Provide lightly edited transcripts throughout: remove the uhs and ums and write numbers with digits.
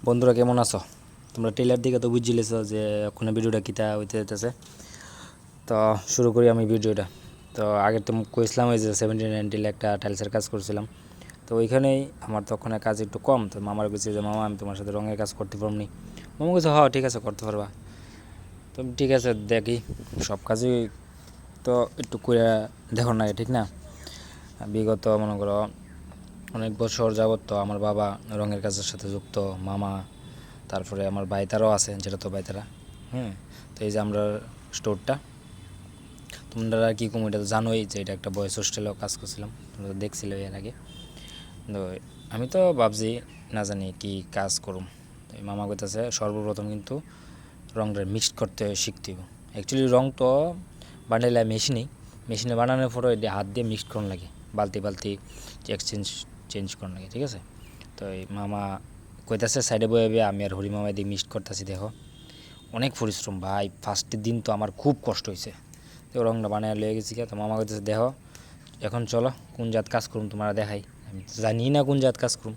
বন্ধুরা কেমন আছো? তোমরা ট্রেলার দিকে তো বুঝছিলেছো যে ওখানে ভিডিওটা কিতা হইতে যেতেছে। তো শুরু করি আমি ভিডিওটা। তো আগে তো কইছিলাম ওই যে 1790 একটা টাইলসের কাজ করছিলাম। তো ওইখানেই আমার তখন কাজ একটু কম। তো মামার কাছে যে মামা আমি তোমার সাথে রঙের কাজ করতে পারবনি। মামা কাছে হ্যাঁ ঠিক আছে করতে পারবা। তো ঠিক আছে দেখি, সব কাজই তো একটু করে দেখো না, ঠিক না? বিগত মনে করো অনেক বছর যাবত তো আমার বাবা রঙের কাজের সাথে যুক্ত, মামা, তারপরে আমার বাইতারাও আছে, যেটা তো বাইতারা। তো এই যে আমরা স্টোরটা, তোমরা কি কম, এটা তো জানোই যে এটা একটা বয়েজ হোস্টেলেও কাজ করছিলাম, তোমরা তো দেখছিলে এর আগে। তো আমি তো ভাবছি না জানি কি কাজ করুম। তো এই মামা কইতাছে সর্বপ্রথম কিন্তু রংটা মিক্সড করতে শিখতে হবে। অ্যাকচুয়ালি রং তো বানাইলে মেশিনে বানানোর পরে এটা হাত দিয়ে মিক্সড করার লাগে, বালতি বালতি চেঞ্জ করার লাগে, ঠিক আছে? তো এই মামা কইতাছে সাইডে বয়ে আমি আর হরি মামা দিয়ে মিক্সড করতেছি। দেখো অনেক পরিশ্রম ভাই, ফার্স্টের দিন তো আমার খুব কষ্ট হয়েছে। তো রংটা বানায় লয়ে গেছি। তো মামা কইতেছে দেখো এখন চলো কোন জাত কাজ করুম তোমার দেখাই। আমি তো জানি না কোন জাত কাজ করুম।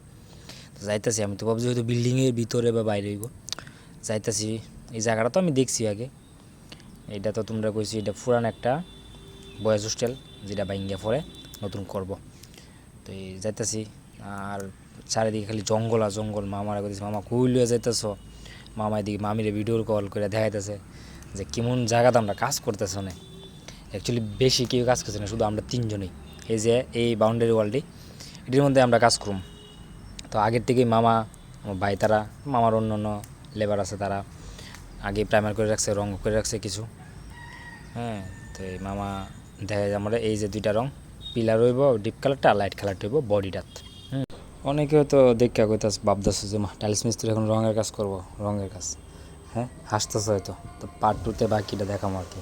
তো যাইতেছি, আমি তো ভাবছি হয়তো বিল্ডিংয়ের ভিতরে বা বাইরে হইব। যাইতেছি, এই জায়গাটা তো আমি দেখছি আগে। এইটা তো তোমরা কইছি এটা পুরান একটা বয়েজ হোস্টেল, যেটা বাইঙ্গা পরে নতুন করব। তো এই যাইতেছি, আর চারিদিকে খালি জঙ্গল আর জঙ্গল। মামারা কইতেছে মামা কই লইয়া যাইতেছ? মামা এদিকে মামিরে ভিডিও কল করে দেখাইতেছে যে কেমন জায়গাতে আমরা কাজ করতেছে। না অ্যাকচুয়ালি বেশি কেউ কাজ করছে না, শুধু আমরা তিনজনই। এই যে এই বাউন্ডারি ওয়ালটি, এটির মধ্যে আমরা কাজ করুম। তো আগের থেকেই মামা, আমার ভাই, তারা মামার অন্য অন্য লেবার আছে, তারা আগে প্রাইমার করে রাখছে, রঙ করে রাখছে কিছু। তো এই মামা দেখা যায় আমরা এই যে দুইটা রঙ, পিলার হইব ডিপ কালারটা, লাইট কালারটা হইব বডিটাত। অনেকেও তো দেখা কইতাস ভাবতেছে যে টাইলস মিস্ত্রি এখন রঙের কাজ করব, রঙের কাজ। হাসতেছে হয়তো। তো পার্ট 2-তে বাকিটা দেখাম আর কি।